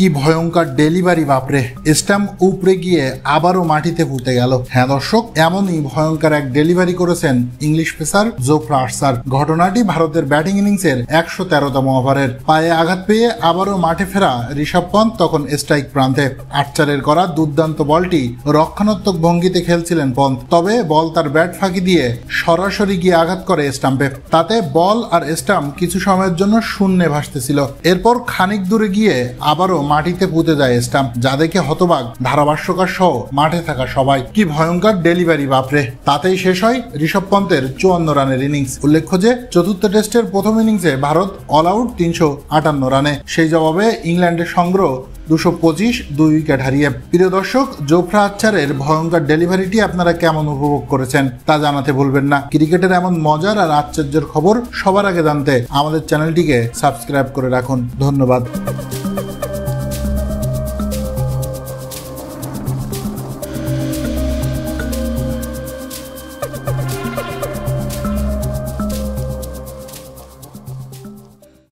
কি ভয়ঙ্কর ডেলিভারি বাপরে, স্টাম্প উপড়ে গিয়ে আবারও মাটিতে পুঁতে গেল। হ্যাঁ দর্শক, এমনই ভয়ঙ্কর এক ডেলিভারি করেছেন ইংলিশ পেসার জোফরা আর্চার। ঘটনাটি ভারতের ব্যাটিং ইনিংসের ১১৩তম ওভারের। পায়ে আঘাত পেয়ে আবারও মাঠে ফেরা ঋষভ পন্থ তখন স্ট্রাইক প্রান্তে। আর্চারের করা দুর্দান্ত বলটি রক্ষণাত্মক ভঙ্গিতে খেলছিলেন পন্থ, তবে বল তার ব্যাট ফাঁকি দিয়ে সরাসরি গিয়ে আঘাত করে স্টাম্পে। তাতে বল আর স্টাম্প কিছু সময়ের জন্য শূন্যে ভাসতেছিল। এরপর খানিক দূরে গিয়ে আবারও মাটিতে পুঁতে যায় স্টাম্প, যা দেখে হতবাক ধারাভাষ্যকার সহ মাঠে থাকা সবাই। কি ভয়ঙ্কর ডেলিভারি বাপরে। তাতেই শেষ হয় ঋষভ পন্থের ৫৪ রানের ইনিংস। উল্লেখ্য যে চতুর্থ টেস্টের প্রথম ইনিংসে ভারত অল আউট ৩৫৮ রানে, সেই জবাবে ইংল্যান্ডের সংগ্রহ ২২৫ ২ উইকেট হারিয়ে। প্রিয় দর্শক, জোফরা আর্চারের ভয়ঙ্কর ডেলিভারিটি আপনারা কেমন উপভোগ করেছেন তা জানাতে ভুলবেন না। ক্রিকেটের এমন মজার আর আশ্চর্যের খবর সবার আগে জানতে আমাদের চ্যানেলটিকে সাবস্ক্রাইব করে রাখুন। ধন্যবাদ।